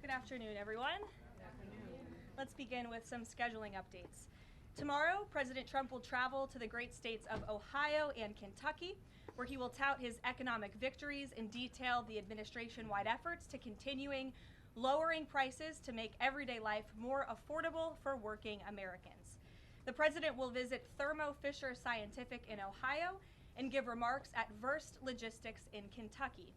Good afternoon, everyone. Good afternoon. Let's begin with some scheduling updates. Tomorrow, President Trump will travel to the great states of Ohio and Kentucky, where he will tout his economic victories and detail the administration-wide efforts to continuing lowering prices to make everyday life more affordable for working Americans. The president will visit Thermo Fisher Scientific in Ohio and give remarks at Verst Logistics in Kentucky.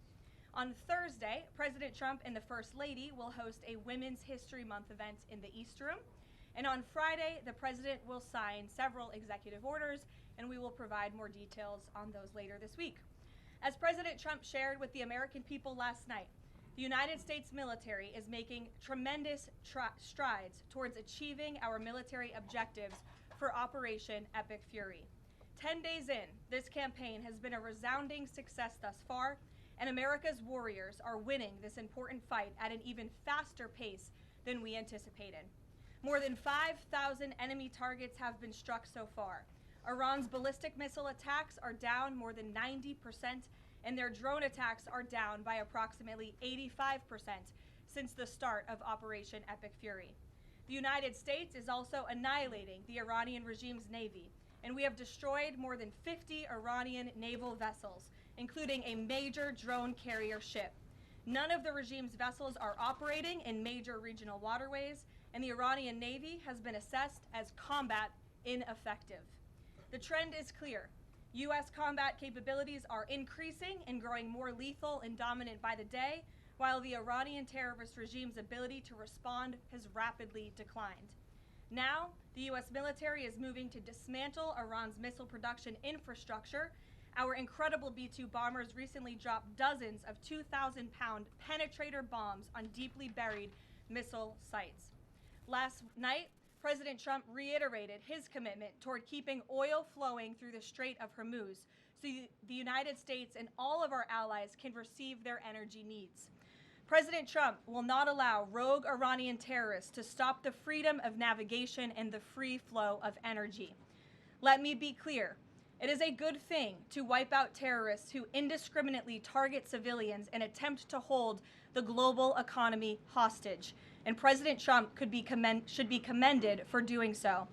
On Thursday, President Trump and the First Lady will host a Women's History Month event in the East Room. And on Friday, the president will sign several executive orders, and we will provide more details on those later this week. As President Trump shared with the American people last night, the United States military is making tremendous strides towards achieving our military objectives for Operation Epic Fury. 10 days in, this campaign has been a resounding success thus far, and America's warriors are winning this important fight at an even faster pace than we anticipated. More than 5,000 enemy targets have been struck so far. Iran's ballistic missile attacks are down more than 90%, and their drone attacks are down by approximately 85% since the start of Operation Epic Fury. The United States is also annihilating the Iranian regime's navy, and we have destroyed more than 50 Iranian naval vessels, including a major drone carrier ship. None of the regime's vessels are operating in major regional waterways, and the Iranian Navy has been assessed as combat ineffective. The trend is clear. U.S. combat capabilities are increasing and growing more lethal and dominant by the day, while the Iranian terrorist regime's ability to respond has rapidly declined. Now, the U.S. military is moving to dismantle Iran's missile production infrastructure. Our incredible B-2 bombers recently dropped dozens of 2,000-pound penetrator bombs on deeply buried missile sites. Last night, President Trump reiterated his commitment toward keeping oil flowing through the Strait of Hormuz so the United States and all of our allies can receive their energy needs. President Trump will not allow rogue Iranian terrorists to stop the freedom of navigation and the free flow of energy. Let me be clear. It is a good thing to wipe out terrorists who indiscriminately target civilians and attempt to hold the global economy hostage, and President Trump should be commended for doing so.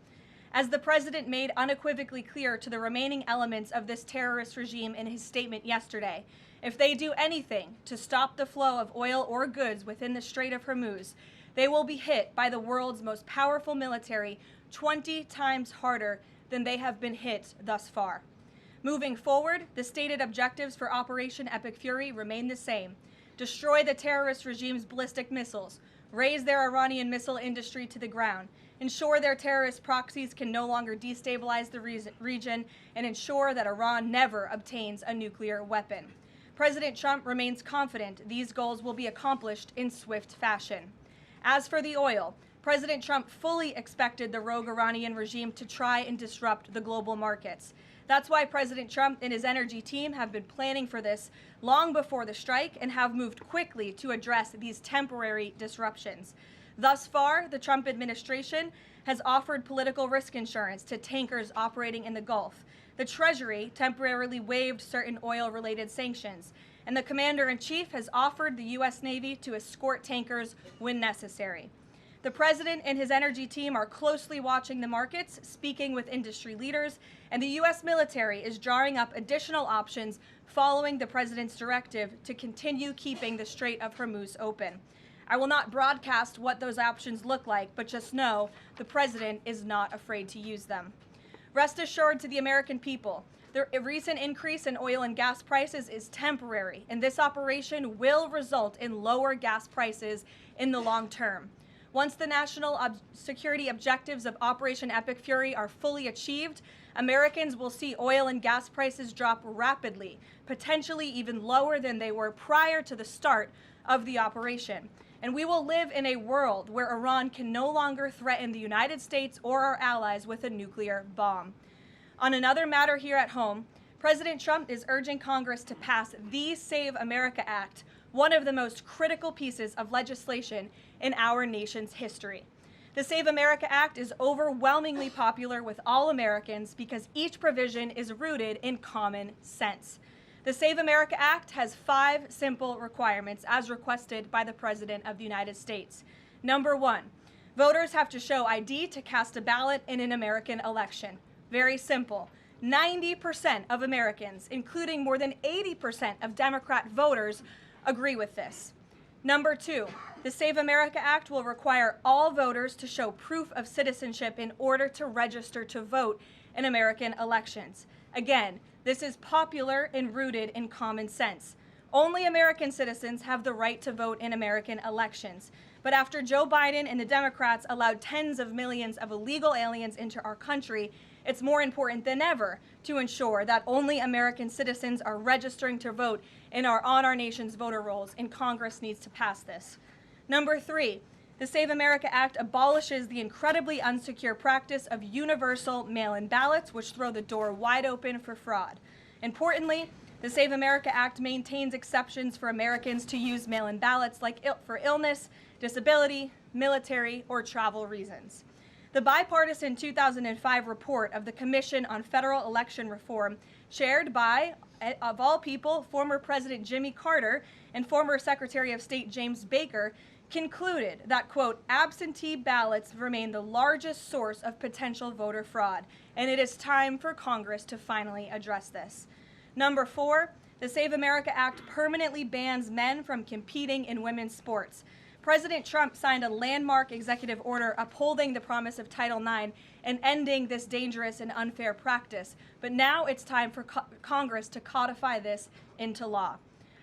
As the president made unequivocally clear to the remaining elements of this terrorist regime in his statement yesterday, if they do anything to stop the flow of oil or goods within the Strait of Hormuz, they will be hit by the world's most powerful military 20 times harder than they have been hit thus far. Moving forward, the stated objectives for Operation Epic Fury remain the same. Destroy the terrorist regime's ballistic missiles, raise their Iranian missile industry to the ground, ensure their terrorist proxies can no longer destabilize the region, and ensure that Iran never obtains a nuclear weapon. President Trump remains confident these goals will be accomplished in swift fashion. As for the oil, President Trump fully expected the rogue Iranian regime to try and disrupt the global markets. That's why President Trump and his energy team have been planning for this long before the strike and have moved quickly to address these temporary disruptions. Thus far, the Trump administration has offered political risk insurance to tankers operating in the Gulf. The Treasury temporarily waived certain oil-related sanctions, and the Commander-in-Chief has offered the U.S. Navy to escort tankers when necessary. The president and his energy team are closely watching the markets, speaking with industry leaders, and the U.S. military is drawing up additional options following the president's directive to continue keeping the Strait of Hormuz open. I will not broadcast what those options look like, but just know the president is not afraid to use them. Rest assured to the American people, the recent increase in oil and gas prices is temporary, and this operation will result in lower gas prices in the long term. Once the national security objectives of Operation Epic Fury are fully achieved, Americans will see oil and gas prices drop rapidly, potentially even lower than they were prior to the start of the operation. And we will live in a world where Iran can no longer threaten the United States or our allies with a nuclear bomb. On another matter here at home, President Trump is urging Congress to pass the Save America Act, one of the most critical pieces of legislation in our nation's history. The Save America Act is overwhelmingly popular with all Americans because each provision is rooted in common sense. The Save America Act has 5 simple requirements as requested by the President of the United States. Number 1, voters have to show ID to cast a ballot in an American election. Very simple. 90% of Americans, including more than 80% of Democrat voters, agree with this. Number 2, the Save America Act will require all voters to show proof of citizenship in order to register to vote in American elections. Again, this is popular and rooted in common sense. Only American citizens have the right to vote in American elections. But after Joe Biden and the Democrats allowed tens of millions of illegal aliens into our country, it's more important than ever to ensure that only American citizens are registering to vote on our nation's voter rolls, and Congress needs to pass this. Number 3, the Save America Act abolishes the incredibly unsecure practice of universal mail-in ballots, which throw the door wide open for fraud. Importantly, the Save America Act maintains exceptions for Americans to use mail-in ballots for illness, disability, military, or travel reasons. The bipartisan 2005 report of the Commission on Federal Election Reform, chaired by, of all people, former President Jimmy Carter and former Secretary of State James Baker, concluded that, quote, absentee ballots remain the largest source of potential voter fraud, and it is time for Congress to finally address this. Number 4, the Save America Act permanently bans men from competing in women's sports. President Trump signed a landmark executive order upholding the promise of Title IX and ending this dangerous and unfair practice. But now it's time for Congress to codify this into law.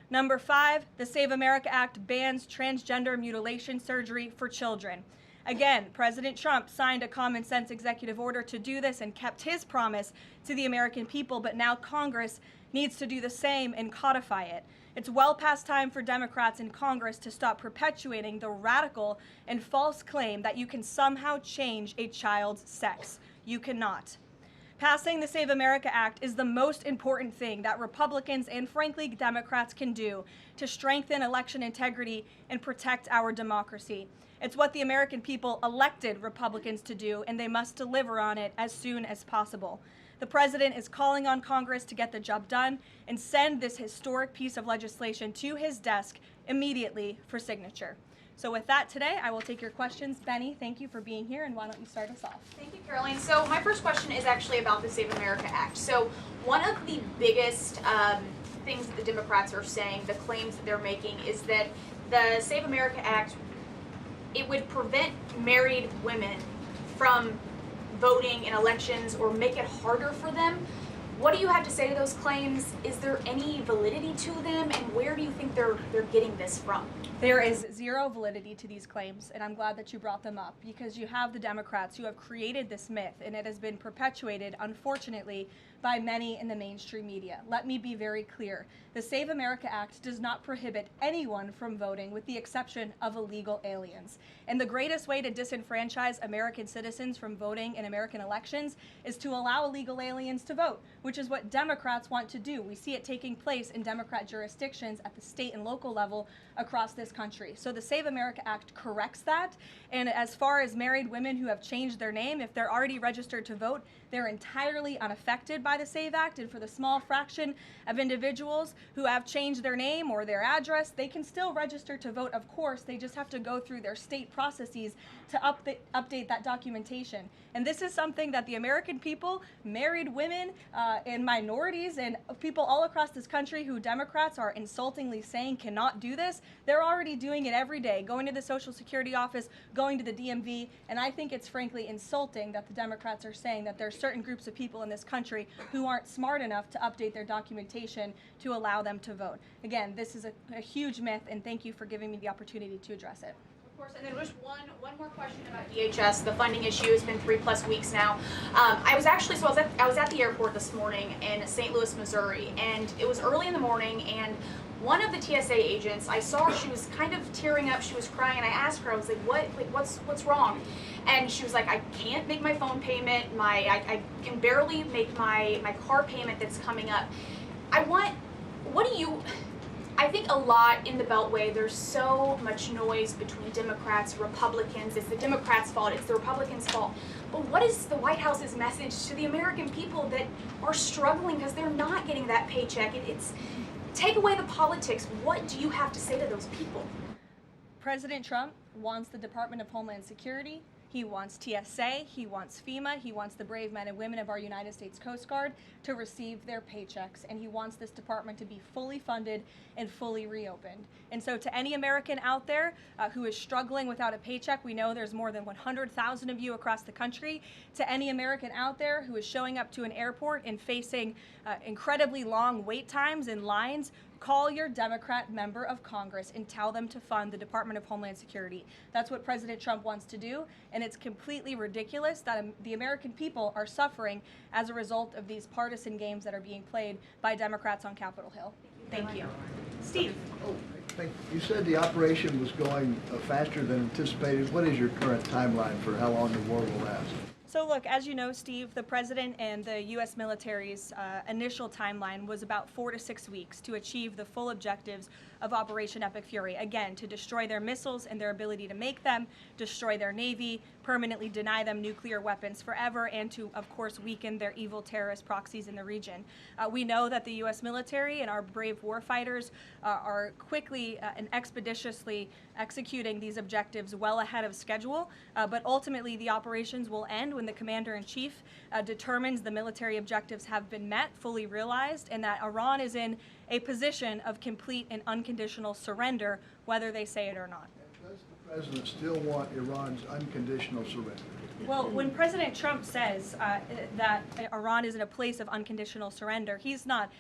Number 5, the Save America Act bans transgender mutilation surgery for children. Again, President Trump signed a common sense executive order to do this and kept his promise to the American people, but now Congress needs to do the same and codify it. It's well past time for Democrats in Congress to stop perpetuating the radical and false claim that you can somehow change a child's sex. You cannot. Passing the Save America Act is the most important thing that Republicans and, frankly, Democrats can do to strengthen election integrity and protect our democracy. It's what the American people elected Republicans to do, and they must deliver on it as soon as possible. The President is calling on Congress to get the job done and send this historic piece of legislation to his desk immediately for signature. So with that today, I will take your questions. Benny, thank you for being here, and why don't you start us off? Thank you, Karoline. So my first question is actually about the Save America Act. So one of the biggest things that the Democrats are saying, the claims that they're making, is that the Save America Act, it would prevent married women from voting in elections or make it harder for them. What do you have to say to those claims? Is there any validity to them, and where do you think they're getting this from? There is zero validity to these claims, and I'm glad that you brought them up, because you have the Democrats who have created this myth, and it has been perpetuated, unfortunately, by many in the mainstream media. Let me be very clear. The Save America Act does not prohibit anyone from voting, with the exception of illegal aliens. And the greatest way to disenfranchise American citizens from voting in American elections is to allow illegal aliens to vote, which is what Democrats want to do. We see it taking place in Democrat jurisdictions at the state and local level across this country. So the Save America Act corrects that. And as far as married women who have changed their name, if they're already registered to vote, they're entirely unaffected by the SAVE Act. And for the small fraction of individuals who have changed their name or their address, they can still register to vote, of course. They just have to go through their state processes to update that documentation. And this is something that the American people, married women, and minorities and people all across this country who Democrats are insultingly saying cannot do this. They're already doing it every day, going to the Social Security office, going to the DMV, and I think it's frankly insulting that the Democrats are saying that there are certain groups of people in this country who aren't smart enough to update their documentation to allow them to vote. Again, this is a huge myth, and thank you for giving me the opportunity to address it. Of course, and then just one more question about DHS. The funding issue has been 3+ weeks now. I was at the airport this morning in St. Louis, Missouri, and it was early in the morning, and one of the TSA agents, I saw her, she was kind of tearing up, she was crying, and I asked her, I was like, what's wrong? And she was like, I can't make my phone payment, I can barely make my car payment that's coming up. I think a lot in the Beltway, there's so much noise between Democrats, Republicans. It's the Democrats' fault, it's the Republicans' fault. But what is the White House's message to the American people that are struggling because they're not getting that paycheck? It's take away the politics. What do you have to say to those people? President Trump wants the Department of Homeland Security. He wants TSA, he wants FEMA, he wants the brave men and women of our United States Coast Guard to receive their paychecks, and he wants this department to be fully funded and fully reopened. And so to any American out there who is struggling without a paycheck, we know there's more than 100,000 of you across the country. To any American out there who is showing up to an airport and facing incredibly long wait times and lines, call your Democrat member of Congress and tell them to fund the Department of Homeland Security. That's what President Trump wants to do, and it's completely ridiculous that the American people are suffering as a result of these partisan games that are being played by Democrats on Capitol Hill. Thank you. Steve. You said the operation was going faster than anticipated. What is your current timeline for how long the war will last? So look, as you know, Steve, the President and the U.S. military's initial timeline was about 4 to 6 weeks to achieve the full objectives of Operation Epic Fury. Again, to destroy their missiles and their ability to make them, destroy their Navy, permanently deny them nuclear weapons forever, and to, of course, weaken their evil terrorist proxies in the region. We know that the U.S. military and our brave warfighters are quickly and expeditiously executing these objectives well ahead of schedule, but ultimately the operations will end when the Commander-in-Chief determines the military objectives have been met, fully realized, and that Iran is in a position of complete and unconditional surrender, whether they say it or not. Does the President still want Iran's unconditional surrender? Well, when President Trump says that Iran is in a place of unconditional surrender, he's not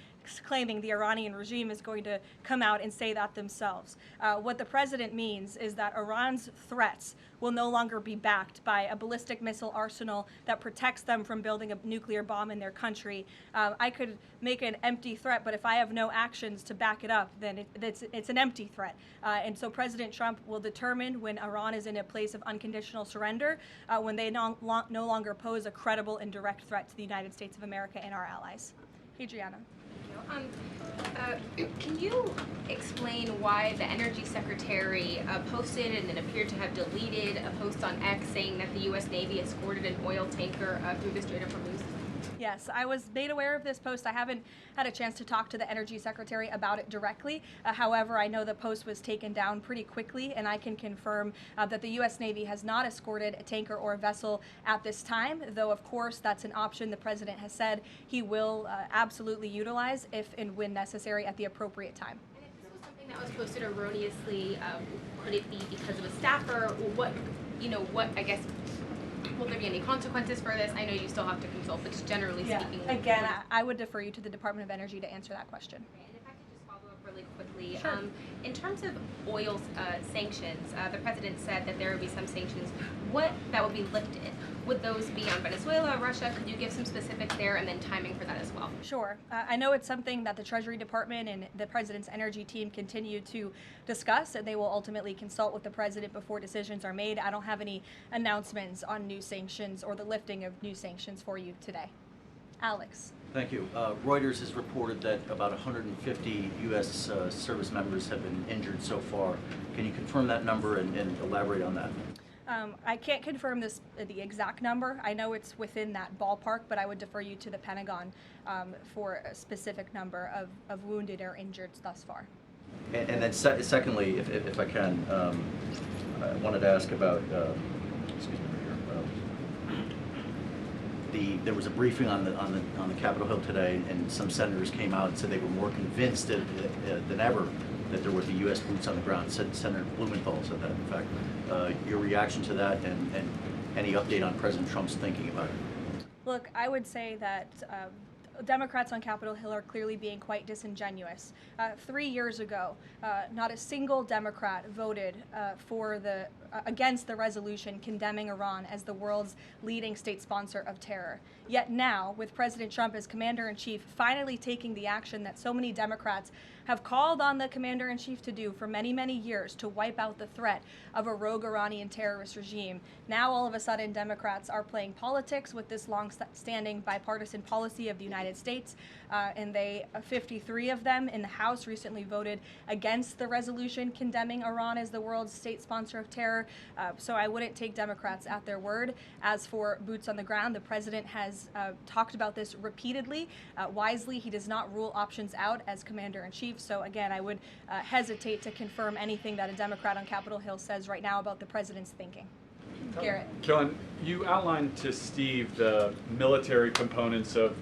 claiming the Iranian regime is going to come out and say that themselves. What the president means is that Iran's threats will no longer be backed by a ballistic missile arsenal that protects them from building a nuclear bomb in their country. I could make an empty threat, but if I have no actions to back it up, then it's an empty threat. And so President Trump will determine when Iran is in a place of unconditional surrender, when they no longer pose a credible and direct threat to the United States of America and our allies. Adriana. Can you explain why the Energy Secretary posted and then appeared to have deleted a post on X saying that the U.S. Navy escorted an oil tanker through the Strait of Hormuz? Yes, I was made aware of this post. I haven't had a chance to talk to the Energy Secretary about it directly. However, I know the post was taken down pretty quickly, and I can confirm that the U.S. Navy has not escorted a tanker or a vessel at this time, though, of course, that's an option the President has said he will absolutely utilize if and when necessary at the appropriate time. And if this was something that was posted erroneously, could it be because of a staffer? I guess, will there be any consequences for this? I know you still have to consult, but just generally speaking. Again, I would defer you to the Department of Energy to answer that question. And if I could just follow up really quickly. Sure. In terms of oil sanctions, the President said that there would be some sanctions that would be lifted. Would those be on Venezuela, Russia? Could you give some specifics there and then timing for that as well? Sure. I know it's something that the Treasury Department and the President's energy team continue to discuss, and they will ultimately consult with the President before decisions are made. I don't have any announcements on new sanctions or the lifting of new sanctions for you today. Alex. Thank you. Reuters has reported that about 150 U.S. service members have been injured so far. Can you confirm that number and elaborate on that? I can't confirm the exact number. I know it's within that ballpark, but I would defer you to the Pentagon for a specific number of wounded or injured thus far. And then secondly, if I can, I wanted to ask about, excuse me, right here. there was a briefing on the Capitol Hill today, and some senators came out and said they were more convinced than ever that there would be U.S. boots on the ground. Senator Blumenthal said that, in fact. Your reaction to that, and any update on President Trump's thinking about it? Look, I would say that Democrats on Capitol Hill are clearly being quite disingenuous. 3 years ago, not a single Democrat voted against the resolution condemning Iran as the world's leading state sponsor of terror. Yet now, with President Trump as commander-in-chief finally taking the action that so many Democrats have called on the commander-in-chief to do for many, many years, to wipe out the threat of a rogue Iranian terrorist regime, now all of a sudden Democrats are playing politics with this long-standing bipartisan policy of the United States, and 53 of them in the House recently voted against the resolution condemning Iran as the world's state sponsor of terror. So I wouldn't take Democrats at their word. As for boots on the ground, the president has talked about this repeatedly. Wisely, he does not rule options out as commander-in-chief. So again, I would hesitate to confirm anything that a Democrat on Capitol Hill says right now about the president's thinking. Garrett. Karoline, you outlined to Steve the military components of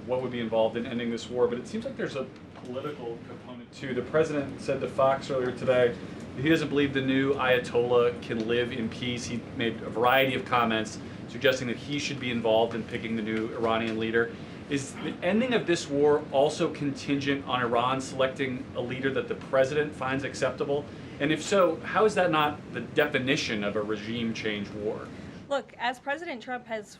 what would be involved in ending this war, but it seems like there's a political component too. The president said to Fox earlier today that he doesn't believe the new Ayatollah can live in peace. He made a variety of comments suggesting that he should be involved in picking the new Iranian leader. Is the ending of this war also contingent on Iran selecting a leader that the president finds acceptable? And if so, how is that not the definition of a regime change war? Look, as President Trump has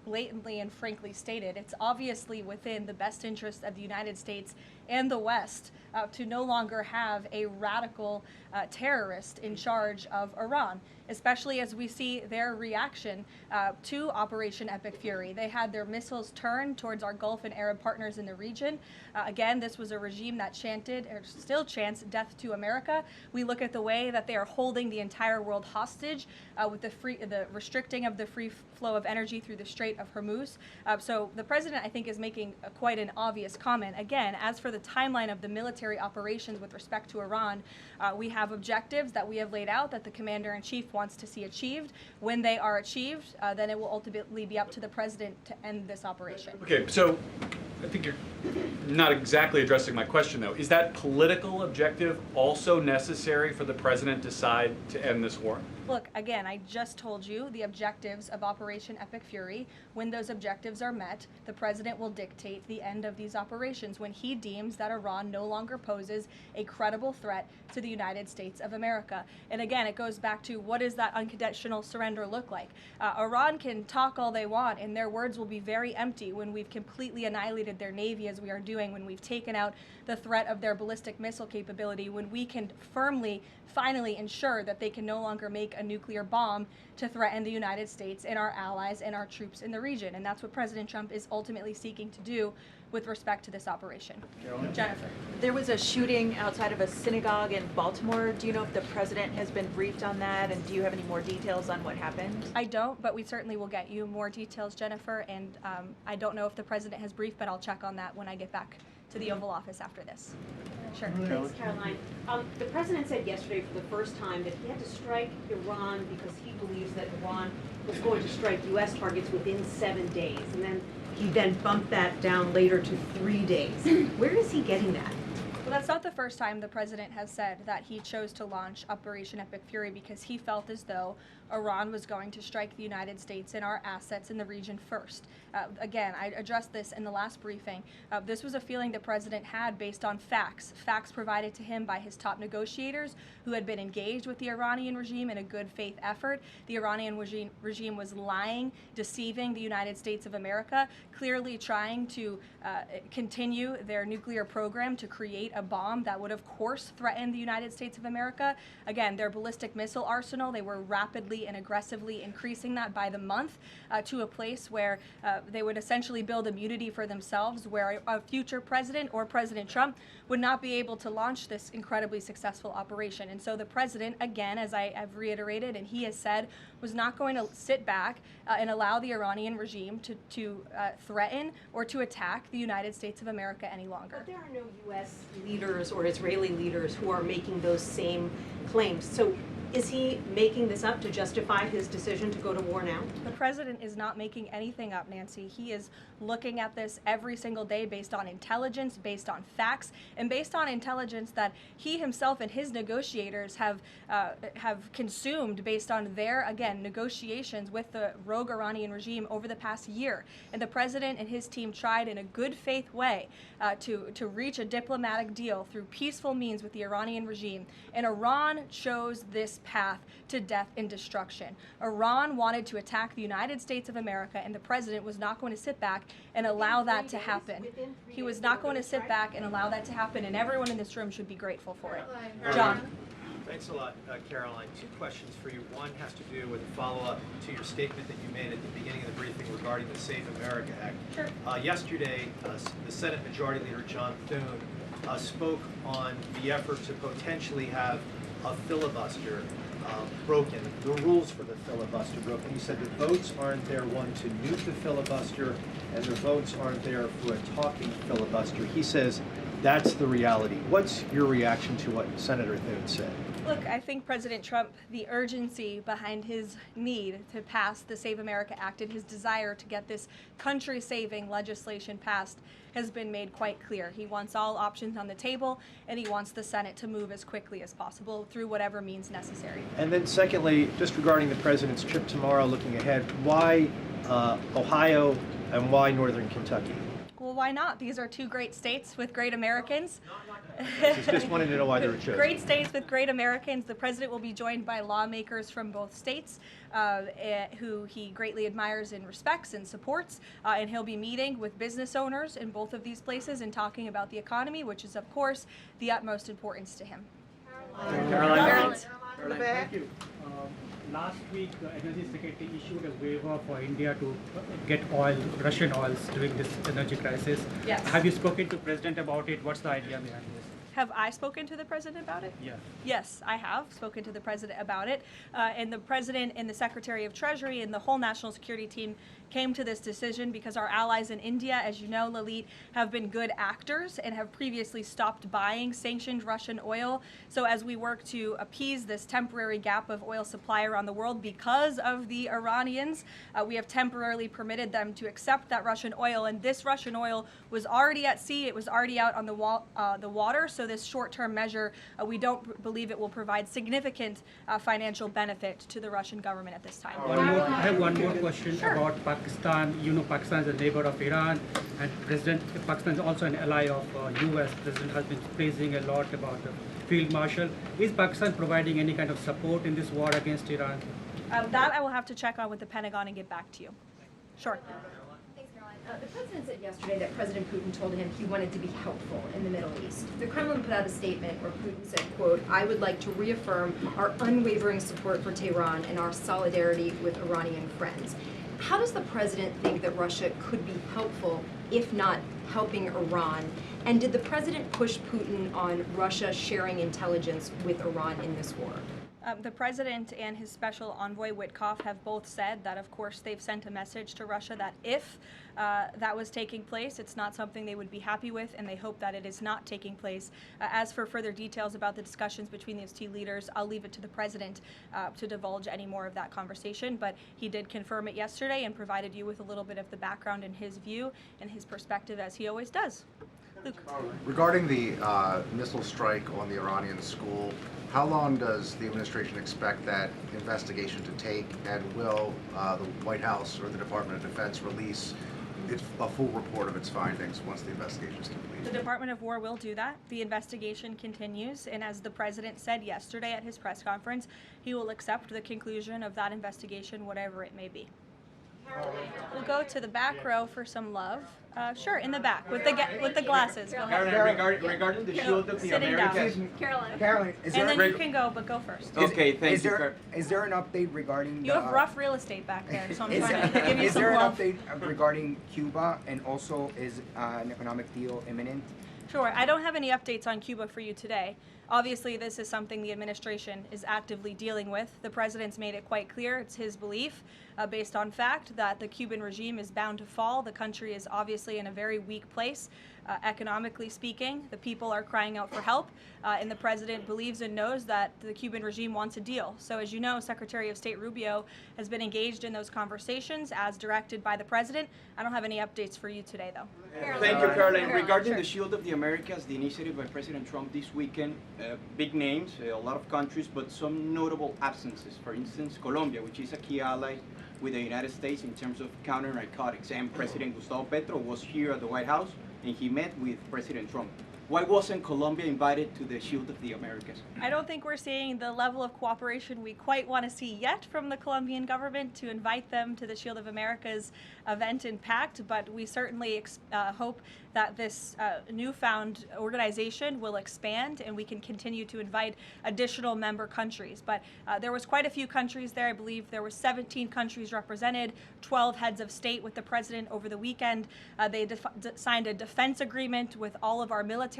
blatantly and frankly stated, it's obviously within the best interest of the United States and the West to no longer have a radical terrorist in charge of Iran, especially as we see their reaction to Operation Epic Fury. They had their missiles turned towards our Gulf and Arab partners in the region. Again, this was a regime that chanted, or still chants, death to America. We look at the way that they are holding the entire world hostage with the restricting of the free flow of energy through the Strait of Hormuz. So the president, I think, is making quite an obvious comment. Again, as for the timeline of the military operations with respect to Iran, we have objectives that we have laid out that the commander-in-chief wants to see achieved. When they are achieved, then it will ultimately be up to the president to end this operation. Okay, so I think you're not exactly addressing my question, though. Is that political objective also necessary for the president to decide to end this war? Look, again, I just told you the objectives of Operation Epic Fury. When those objectives are met, the president will dictate the end of these operations when he deems that Iran no longer poses a credible threat to the United States of America. And again, it goes back to, what does that unconditional surrender look like? Iran can talk all they want, and their words will be very empty when we've completely annihilated their navy, as we are doing, when we've taken out the threat of their ballistic missile capability, when we can firmly, finally ensure that they can no longer make a nuclear bomb to threaten the United States and our allies and our troops in the region. And that's what President Trump is ultimately seeking to do with respect to this operation. Jennifer. There was a shooting outside of a synagogue in Baltimore. Do you know if the president has been briefed on that, and do you have any more details on what happened? I don't, but we certainly will get you more details, Jennifer, and I don't know if the president has briefed, but I'll check on that when I get back to the Oval Office after this. Sure. Thanks, Karoline. The president said yesterday for the first time that he had to strike Iran because he believes that Iran was going to strike U.S. targets within 7 days. And then he bumped that down later to 3 days. Where is he getting that? Well, that's not the first time the president has said that he chose to launch Operation Epic Fury because he felt as though Iran was going to strike the United States and our assets in the region first. Again, I addressed this in the last briefing. This was a feeling the president had based on facts provided to him by his top negotiators who had been engaged with the Iranian regime in a good faith effort. The Iranian regime was lying, deceiving the United States of America, clearly trying to continue their nuclear program to create a bomb that would, of course, threaten the United States of America. Again, their ballistic missile arsenal, they were rapidly and aggressively increasing that by the month to a place where they would essentially build immunity for themselves, where a future president or President Trump would not be able to launch this incredibly successful operation. And so the president, again, as I have reiterated and he has said, was not going to sit back and allow the Iranian regime to threaten or to attack the United States of America any longer. But there are no U.S. leaders or Israeli leaders who are making those same claims. So Is he making this up to justify his decision to go to war now? The president is not making anything up, Nancy. He is looking at this every single day based on intelligence, based on facts, and based on intelligence that he himself and his negotiators have consumed based on their, again, negotiations with the rogue Iranian regime over the past year. And the president and his team tried in a good faith way to reach a diplomatic deal through peaceful means with the Iranian regime. And Iran chose this path to death and destruction. Iran wanted to attack the United States of America, and the president was not going to sit back and allow that to happen. He was not going to sit back and allow that to happen, and everyone in this room should be grateful for it. John. Thanks a lot, Karoline. Two questions for you. One has to do with a follow-up to your statement that you made at the beginning of the briefing regarding the Save America Act. Sure. Yesterday, the Senate Majority Leader John Thune spoke on the effort to potentially have a filibuster broken, the rules for the filibuster broken. He said the votes aren't there, one, to nuke the filibuster, and the votes aren't there for a talking filibuster. He says that's the reality. What's your reaction to what Senator Thune said? Look, I think President Trump, the urgency behind his need to pass the Save America Act and his desire to get this country-saving legislation passed has been made quite clear. He wants all options on the table, and he wants the Senate to move as quickly as possible through whatever means necessary. And then secondly, just regarding the president's trip tomorrow, looking ahead, why Ohio and why Northern Kentucky? Well, why not? These are two great states with great Americans. Just wanted to know why they were chosen. Great states with great Americans. The president will be joined by lawmakers from both states who he greatly admires and respects and supports. And he'll be meeting with business owners in both of these places and talking about the economy, which is, of course, the utmost importance to him. Caroline, thank you. Last week, the Energy Secretary issued a waiver for India to get oil, Russian oils during this energy crisis. Yes. Have you spoken to President about it? What's the idea behind this? Have I spoken to the president about it? Yeah. Yes, I have spoken to the president about it. And the president and the Secretary of Treasury and the whole national security team came to this decision because our allies in India, as you know, Leavitt, have been good actors and have previously stopped buying sanctioned Russian oil. So as we work to appease this temporary gap of oil supply around the world because of the Iranians, we have temporarily permitted them to accept that Russian oil. And this Russian oil was already at sea. It was already out on the water. So this short-term measure, we don't believe it will provide significant financial benefit to the Russian government at this time. I have one more question about Pakistan. You know, Pakistan is a neighbor of Iran, and Pakistan is also an ally of U.S. President has been praising a lot about the field marshal. Is Pakistan providing any kind of support in this war against Iran? That I will have to check on with the Pentagon and get back to you. Sure. The president said yesterday that President Putin told him he wanted to be helpful in the Middle East. The Kremlin put out a statement where Putin said, quote, "I would like to reaffirm our unwavering support for Tehran and our solidarity with Iranian friends." How does the president think that Russia could be helpful, if not helping Iran? And did the president push Putin on Russia sharing intelligence with Iran in this war? The president and his special envoy Witkoff have both said that, of course, they've sent a message to Russia that if that was taking place, it's not something they would be happy with, and they hope that it is not taking place. As for further details about the discussions between these two leaders, I'll leave it to the president to divulge any more of that conversation, but he did confirm it yesterday and provided you with a little bit of the background and his view and his perspective, as he always does. Luke. Regarding the missile strike on the Iranian school, how long does the administration expect that investigation to take, and will the White House or the Department of Defense release a full report of its findings once the investigation is complete? The Department of War will do that. The investigation continues, and as the president said yesterday at his press conference, he will accept the conclusion of that investigation, whatever it may be. We'll go to the back row for some love. Sure, in the back with the glasses. Go ahead. Regarding the shield of the Sitting Americas. Caroline, is and there then you can go, but go first. Okay, thank you. Is there an update regarding? You have rough real estate back there, so I'm trying to give you is some there love. an update regarding Cuba, and also is an economic deal imminent? Sure. I don't have any updates on Cuba for you today. Obviously, this is something the administration is actively dealing with. The president's made it quite clear it's his belief, based on fact, that the Cuban regime is bound to fall. The country is obviously in a very weak place, economically speaking. The people are crying out for help, and the president believes and knows that the Cuban regime wants a deal. So as you know, Secretary of State Rubio has been engaged in those conversations as directed by the president. I don't have any updates for you today, though. Thank you, Caroline. Regarding the Shield of the Americas, the initiative by President Trump this weekend, big names, a lot of countries, but some notable absences. For instance, Colombia, which is a key ally with the United States in terms of counter-narcotics. And President Gustavo Petro was here at the White House, and he met with President Trump. Why wasn't Colombia invited to the Shield of the Americas? I don't think we're seeing the level of cooperation we quite want to see yet from the Colombian government to invite them to the Shield of America's event in Pact, but we certainly hope that this newfound organization will expand and we can continue to invite additional member countries. But there was quite a few countries there. I believe there were 17 countries represented, 12 heads of state with the president over the weekend. They signed a defense agreement with all of our militaries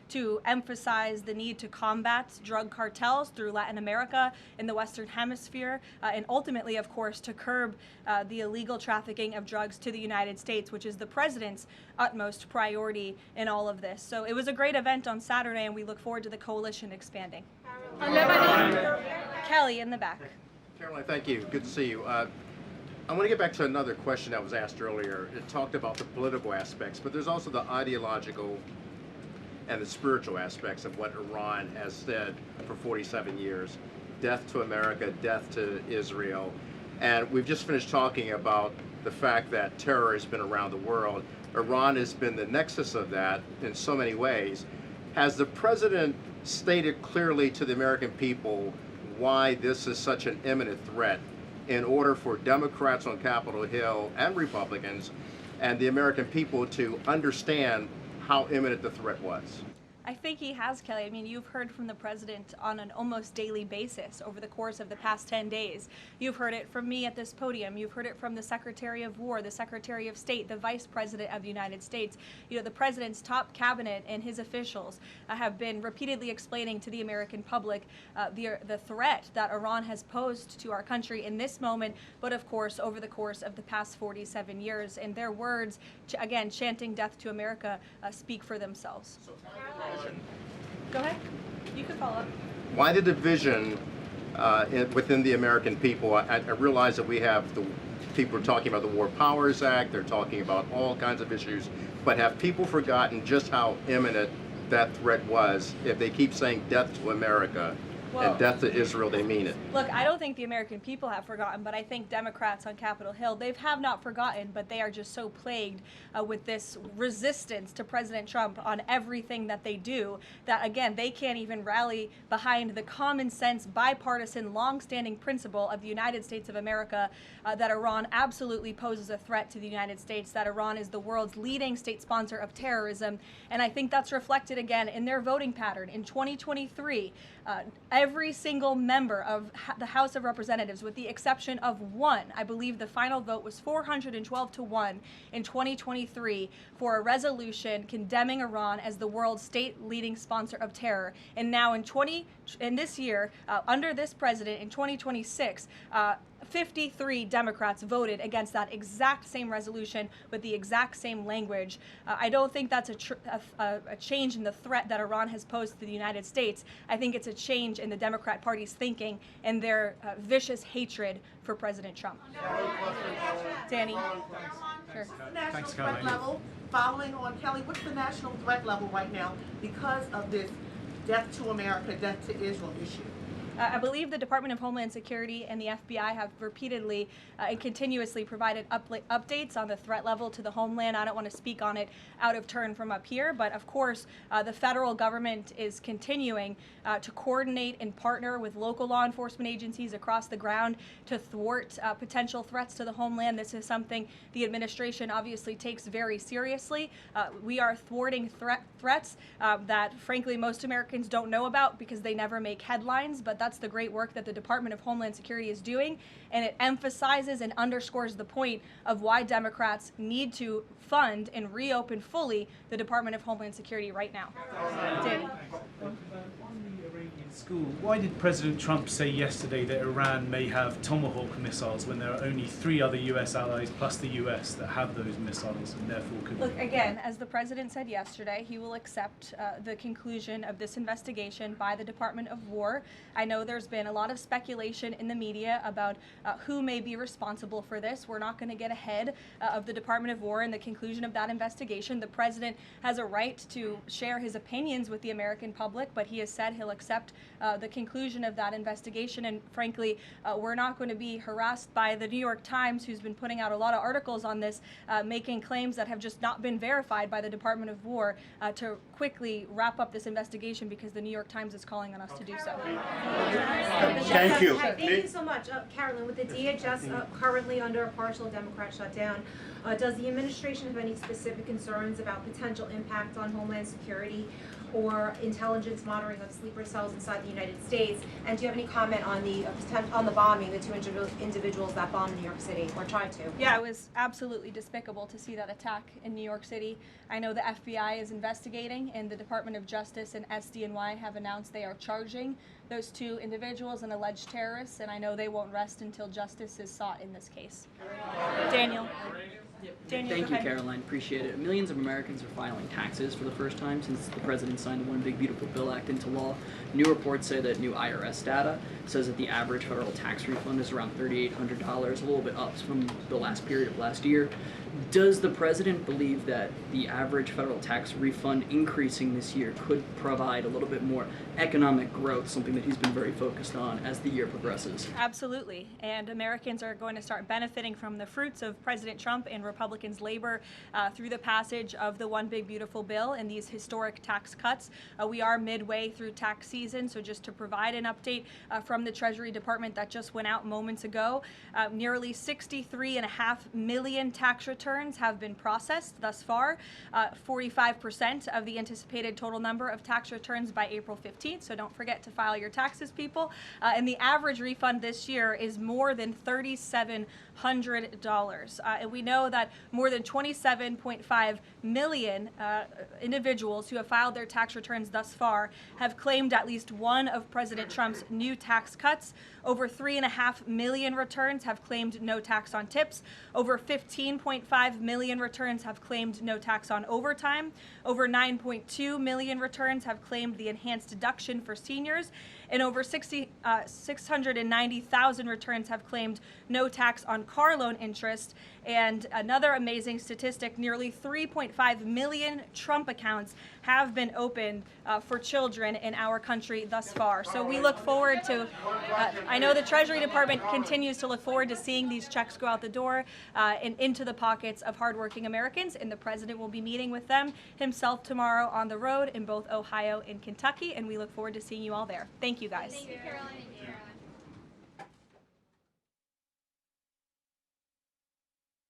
to emphasize the need to combat drug cartels through Latin America in the Western Hemisphere, and ultimately, of course, to curb the illegal trafficking of drugs to the United States, which is the president's utmost priority in all of this. So it was a great event on Saturday, and we look forward to the coalition expanding. Kelly in the back. Caroline, thank you. Good to see you. I want to get back to another question that was asked earlier. It talked about the political aspects, but there's also the ideological and the spiritual aspects of what Iran has said for 47 years. Death to America, death to Israel. And we've just finished talking about the fact that terror has been around the world. Iran has been the nexus of that in so many ways. Has the president stated clearly to the American people why this is such an imminent threat in order for Democrats on Capitol Hill and Republicans and the American people to understand how imminent the threat was? I think he has, Kelly. I mean, you've heard from the president on an almost daily basis over the course of the past 10 days. You've heard it from me at this podium. You've heard it from the Secretary of War, the Secretary of State, the Vice President of the United States. You know, the president's top cabinet and his officials have been repeatedly explaining to the American public the threat that Iran has posed to our country in this moment, but of course over the course of the past 47 years. And their words, again, chanting death to America, speak for themselves. Go ahead. You can follow up. Why the division within the American people? I realize that we have the people are talking about the War Powers Act, they're talking about all kinds of issues, but have people forgotten just how imminent that threat was? If they keep saying death to America and death to Israel, they mean it. Look, I don't think the American people have forgotten, but I think Democrats on Capitol Hill, they have not forgotten, but they are just so plagued with this resistance to President Trump on everything that they do that, again, they can't even rally behind the common sense, bipartisan, long-standing principle of the United States of America that Iran absolutely poses a threat to the United States, that Iran is the world's leading state sponsor of terrorism. And I think that's reflected again in their voting pattern. In 2023, every single member of the House of Representatives, with the exception of one, I believe the final vote was 412 to 1 in 2023 for a resolution condemning Iran as the world's state leading sponsor of terror. And now in this year, under this president in 2026, 53 Democrats voted against that exact same resolution with the exact same language. I don't think that's a change in the threat that Iran has posed to the United States. I think it's a change in the Democrat Party's thinking and their vicious hatred for President Trump. Danny? Sure. National threat level, following on Kelly, what's the national threat level right now because of this death to America, death to Israel issue? I believe the Department of Homeland Security and the FBI have repeatedly and continuously provided updates on the threat level to the homeland. I don't want to speak on it out of turn from up here, but of course the federal government is continuing to coordinate and partner with local law enforcement agencies across the ground to thwart potential threats to the homeland. This is something the administration obviously takes very seriously. We are thwarting threats that frankly most Americans don't know about because they never make headlines, but that's the great work that the Department of Homeland Security is doing, and it emphasizes and underscores the point of why Democrats need to fund and reopen fully the Department of Homeland Security right now. Danny. School. Why did President Trump say yesterday that Iran may have Tomahawk missiles when there are only 3 other U.S. allies plus the U.S. that have those missiles and therefore could... Look, again, as the president said yesterday, he will accept the conclusion of this investigation by the Department of War. I know there's been a lot of speculation in the media about who may be responsible for this. We're not going to get ahead of the Department of War and the conclusion of that investigation. The president has a right to share his opinions with the American public, but he has said he'll accept the conclusion of that investigation, and frankly, we're not going to be harassed by the New York Times, who's been putting out a lot of articles on this, making claims that have just not been verified by the Department of War, to quickly wrap up this investigation because the New York Times is calling on us to do so. Thank you. Hi, thank you so much. Karoline, with the DHS currently under a partial Democrat shutdown, does the administration have any specific concerns about potential impact on Homeland Security or intelligence monitoring of sleeper cells inside the United States? And do you have any comment on the bombing, the 2 individuals that bombed New York City or tried to? Yeah, it was absolutely despicable to see that attack in New York City. I know the FBI is investigating, and the Department of Justice and SDNY have announced they are charging those 2 individuals and alleged terrorists, and I know they won't rest until justice is sought in this case. Daniel. Thank you, Caroline. Appreciate it. Millions of Americans are filing taxes for the first time since the president signed the One Big Beautiful Bill Act into law. New reports say that new IRS data says that the average federal tax refund is around $3,800, a little bit up from the last period of last year. Does the president believe that the average federal tax refund increasing this year could provide a little bit more economic growth, something that he's been very focused on as the year progresses? Absolutely, and Americans are going to start benefiting from the fruits of President Trump and Republicans' labor through the passage of the One Big Beautiful Bill and these historic tax cuts. We are midway through tax season, so just to provide an update from the Treasury Department that just went out moments ago, nearly 63.5 million tax returns have been processed thus far, 45% of the anticipated total number of tax returns by April 15th, so don't forget to file your taxes, people. And the average refund this year is more than $3,700. And we know that more than 27.5 million individuals who have filed their tax returns thus far have claimed at least one of President Trump's new tax cuts. Over 3.5 million returns have claimed no tax on tips. Over 15.5 million returns have claimed no tax on overtime. Over 9.2 million returns have claimed the enhanced deduction for seniors. And over 690,000 returns have claimed no tax on car loan interest. And another amazing statistic, nearly 3.5 million Trump accounts have been opened for children in our country thus far. So we look forward to, I know the Treasury Department continues to look forward to seeing these checks go out the door and into the pockets of hardworking Americans, and the president will be meeting with them himself tomorrow on the road in both Ohio and Kentucky, and we look forward to seeing you all there. Thank you, guys. Thank you, Caroline.